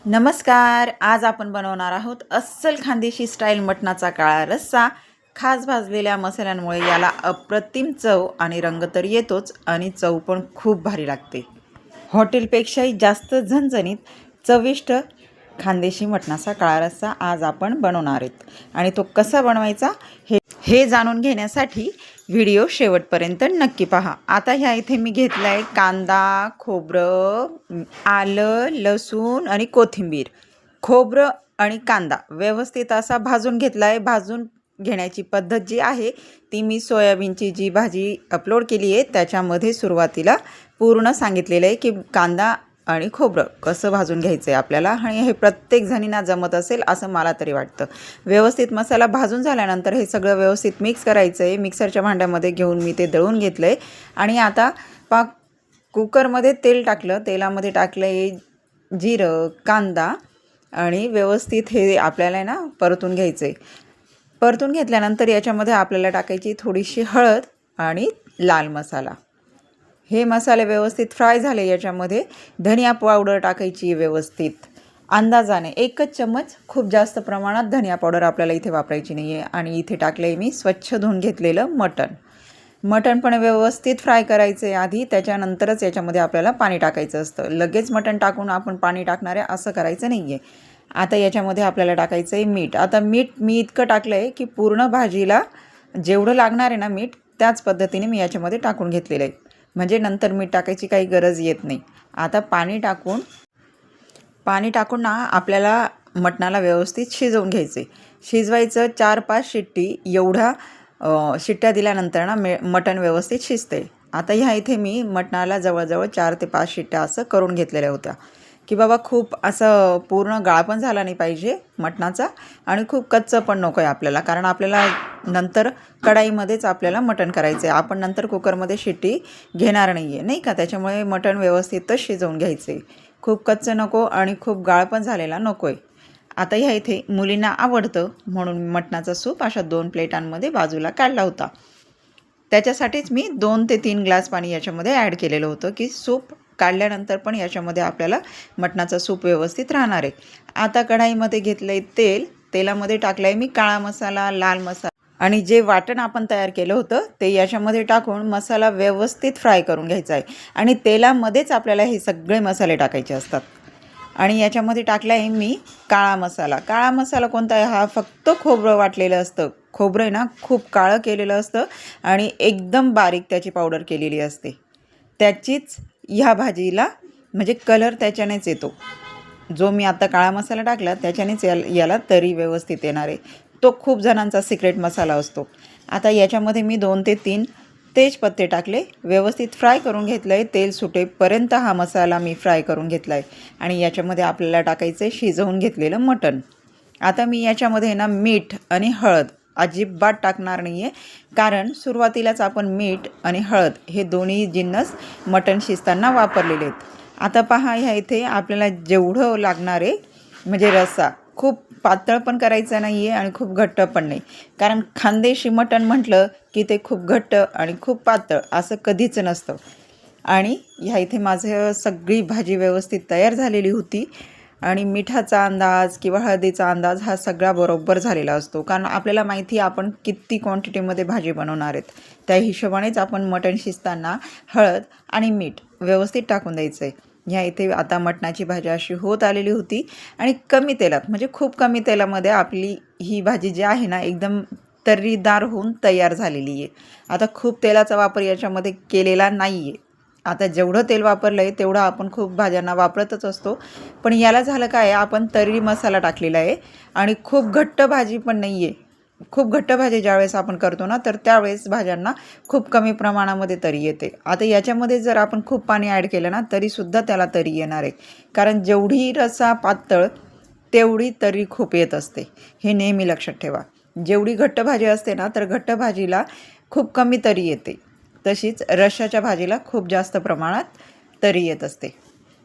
नमस्कार. आज आपण बनवणार आहोत अस्सल खानदेशी स्टाईल मटणाचा काळा रस्सा. खास भाजलेल्या मसाल्यांमुळे याला अप्रतिम चव आणि रंग तर येतोच आणि चव पण खूप भारी लागते. हॉटेलपेक्षाही जास्त झणझणीत चविष्ट खानदेशी मटणाचा काळा रस्सा आज आपण बनवणार आहेत आणि तो कसा बनवायचा हे जाणून घेण्यासाठी व्हिडिओ शेवटपर्यंत नक्की पहा. आता ह्या इथे मी घेतला आहे कांदा, खोबरं, आलं, लसूण आणि कोथिंबीर. खोबरं आणि कांदा व्यवस्थित असा भाजून घेतला आहे. भाजून घेण्याची पद्धत जी आहे ती मी सोयाबीनची जी भाजी अपलोड केली आहे त्याच्यामध्ये सुरुवातीला पूर्ण सांगितलेलं आहे की कांदा आणि खोबरं कसं भाजून घ्यायचं आहे आपल्याला, आणि हे प्रत्येक जणींना जमत असेल असं मला तरी वाटतं. व्यवस्थित मसाला भाजून झाल्यानंतर हे सगळं व्यवस्थित मिक्स करायचं आहे. मिक्सरच्या भांड्यामध्ये घेऊन मी ते दळून घेतलं आहे आणि आता कुकरमध्ये तेल टाकलं. तेलामध्ये टाकलं आहे जिरं, कांदा आणि व्यवस्थित हे आपल्याला ना परतून घ्यायचं आहे. परतून घेतल्यानंतर याच्यामध्ये आपल्याला टाकायची थोडीशी हळद आणि लाल मसाला. हे मसाले व्यवस्थित फ्राय झाले. याच्यामध्ये धनिया पावडर टाकायची व्यवस्थित अंदाजाने 1 चम्मच. खूप जास्त प्रमाणात धनिया पावडर आपल्याला इथे वापरायची नाही आहे. आणि इथे टाकलं आहे मी स्वच्छ धुवून घेतलेलं मटण पण व्यवस्थित फ्राय करायचं आहे आधी, त्याच्यानंतरच याच्यामध्ये आपल्याला पाणी टाकायचं असतं. लगेच मटण टाकून आपण पाणी टाकणार आहे असं करायचं नाही आहे. आता याच्यामध्ये आपल्याला टाकायचं आहे मीठ. आता मीठ मी इतकं टाकलं आहे की पूर्ण भाजीला जेवढं लागणार आहे ना मीठ त्याच पद्धतीने मी याच्यामध्ये टाकून घेतलेलं आहे, म्हणजे नंतर मीठ टाकायची काही गरज येत नाही. आता पाणी टाकून ना आपल्याला मटणाला व्यवस्थित शिजवून घ्यायचे. शिजवायचं 4-5 शिट्टी. एवढ्या शिट्ट्या दिल्यानंतर ना मटण व्यवस्थित शिजते. आता ह्या इथे मी मटणाला जवळजवळ 4 ते 5 शिट्ट्या असं करून घेतलेल्या होत्या की बाबा खूप असं पूर्ण गाळ पण झाला नाही पाहिजे मटणाचा आणि खूप कच्चं पण नको आहे आपल्याला, कारण आपल्याला नंतर कढाईमध्येच आपल्याला मटण करायचं आहे. आपण नंतर कुकरमध्ये शिट्टी घेणार नाही आहे, नाही का. त्याच्यामुळे मटण व्यवस्थितच शिजवून घ्यायचं आहे. खूप कच्चं नको आणि खूप गाळ पण झालेला नको आहे. आता ह्या इथे मुलींना आवडतं म्हणून मटणाचा सूप अशा 2 प्लेटांमध्ये बाजूला काढला होता. त्याच्यासाठीच मी 2 ते 3 ग्लास पाणी याच्यामध्ये ॲड केलेलं होतं की सूप काढल्यानंतर पण याच्यामध्ये आपल्याला मटणाचा सूप व्यवस्थित राहणार आहे. आता कढाईमध्ये घेतलं आहे तेल. तेलामध्ये टाकलं आहे मी काळा मसाला, लाल मसाला आणि जे वाटण आपण तयार केलं होतं ते याच्यामध्ये टाकून मसाला व्यवस्थित फ्राय करून घ्यायचा आहे. आणि तेलामध्येच आपल्याला हे सगळे मसाले टाकायचे असतात. आणि याच्यामध्ये टाकला आहे मी काळा मसाला. काळा मसाला कोणता आहे? हा फक्त खोबरं वाटलेलं असतं. खोबरं आहे ना खूप काळं केलेलं असतं आणि एकदम बारीक त्याची पावडर केलेली असते. त्याचीच ह्या भाजीला म्हणजे कलर त्याच्यानेच येतो. जो मी आता काळा मसाला टाकला त्याच्यानेच याला तरी व्यवस्थित येणार आहे. तो खूप जणांचा सिक्रेट मसाला असतो. आता याच्यामध्ये मी 2 ते 3 तेजपत्ते टाकले. व्यवस्थित फ्राय करून घेतलं आहे. तेल सुटेपर्यंत हा मसाला मी फ्राय करून घेतला आहे. आणि याच्यामध्ये आपल्याला टाकायचं आहे शिजवून घेतलेलं मटण. आता मी याच्यामध्ये ना मीठ आणि हळद अजिबात टाकणार नाही आहे, कारण सुरुवातीलाच आपण मीठ आणि हळद हे दोन्ही जिन्नस मटण शिजताना वापरलेले आहेत. आता पहा ह्या इथे आपल्याला जेवढं लागणार आहे म्हणजे रस्सा खूप पातळ पण करायचं नाही आहे आणि खूप घट्ट पण नाही, कारण खानदेशी मटण म्हटलं की ते खूप घट्ट आणि खूप पातळ असं कधीच नसतं. आणि ह्या इथे माझं सगळी भाजी व्यवस्थित तयार झालेली होती आणि मिठाचा अंदाज किंवा हळदीचा अंदाज हा सगळा बरोबर झालेला असतो, कारण आपल्याला माहिती आहे आपण किती क्वांटिटीमध्ये भाजी बनवणार आहेत. त्या हिशोबानेच आपण मटण शिजताना हळद आणि मीठ व्यवस्थित टाकून द्यायचं आहे. ह्या इथे आता मटणाची भाजी अशी होत आलेली होती आणि कमी तेलात म्हणजे खूप कमी तेलामध्ये आपली ही भाजी जी आहे ना एकदम तर्रीदार होऊन तयार झालेली आहे. आता खूप तेलाचा वापर याच्यामध्ये केलेला नाही आहे. आता जेवढं तेल वापरलं आहे तेवढं आपण खूप भाज्यांना वापरतच असतो, पण याला झालं काय आपण तर्री मसाला टाकलेला आहे आणि खूप घट्ट भाजी पण नाही आहे. खूप घट्ट भाजी ज्यावेळेस आपण करतो ना तर त्यावेळेस भाज्यांना खूप कमी प्रमाणामध्ये तरी येते. आता याच्यामध्ये जर आपण खूप पाणी ॲड केलं ना तरीसुद्धा त्याला तरी येणार आहे, कारण जेवढी रस्सा पातळ तेवढी तरी खूप येत असते. हे नेहमी लक्षात ठेवा. जेवढी घट्ट भाजी असते ना तर घट्ट भाजीला खूप कमी तरी येते, तशीच रश्श्याच्या भाजीला खूप जास्त प्रमाणात तरी येत असते.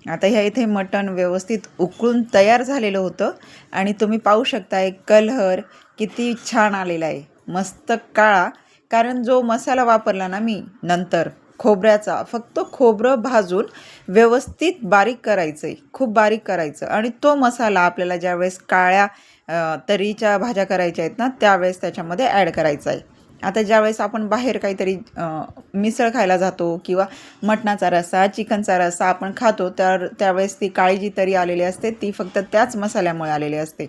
आता ह्या इथे मटण व्यवस्थित उकळून तयार झालेलं होतं आणि तुम्ही पाहू शकता एक कलर किती छान आलेला आहे, मस्त काळा. कारण जो मसाला वापरला ना मी नंतर खोबऱ्याचा, फक्त खोबरं भाजून व्यवस्थित बारीक करायचं आहे, खूप बारीक करायचं. आणि तो मसाला आपल्याला ज्यावेळेस काळ्या तरीच्या भाज्या करायच्या आहेत ना, त्यावेळेस त्याच्यामध्ये ॲड करायचा आहे. आता ज्यावेळेस आपण बाहेर काहीतरी मिसळ खायला जातो किंवा मटणाचा रस्सा, चिकनचा रस्सा आपण खातो, तर त्यावेळेस ती काळी जी तरी आलेली असते ती फक्त त्याच मसाल्यामुळे आलेली असते.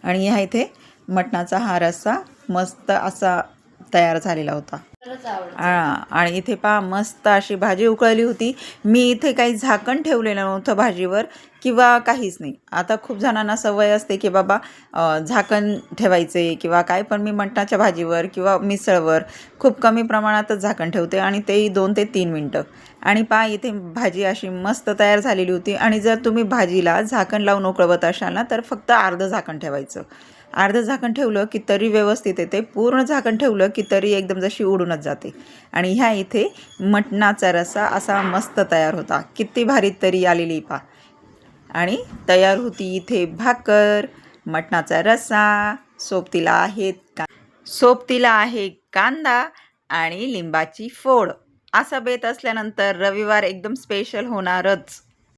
आणि ह्या इथे मटणाचा हा रस्सा मस्त असा तयार झालेला होता. आणि इथे पहा मस्त अशी भाजी उकळली होती. मी इथे काही झाकण ठेवलेलं नव्हतं भाजीवर किंवा काहीच नाही. आता खूप जणांना सवय असते की बाबा झाकण ठेवायचे किंवा काय, पण मी मटणाच्या भाजीवर किंवा मिसळवर खूप कमी प्रमाणातच झाकण ठेवते आणि तेही 2 ते 3 मिनटं. आणि पहा इथे भाजी अशी मस्त तयार झालेली होती. आणि जर तुम्ही भाजीला झाकण लावून उकळवत असाल ना, तर फक्त अर्धं झाकण ठेवायचं. अर्धं झाकण ठेवलं की तरी व्यवस्थित येते, पूर्ण झाकण ठेवलं की तरी एकदम जशी उडूनच जाते. आणि ह्या इथे मटणाचा रस्सा असा मस्त तयार होता. किती भारी तरी आलेली पहा. आणि तयार होती इथे भाकर, मटणाचा रस्सा, सोबतीला आहे कांदा आणि लिंबाची फोड. असा बेत असल्यानंतर रविवार एकदम स्पेशल होणारच.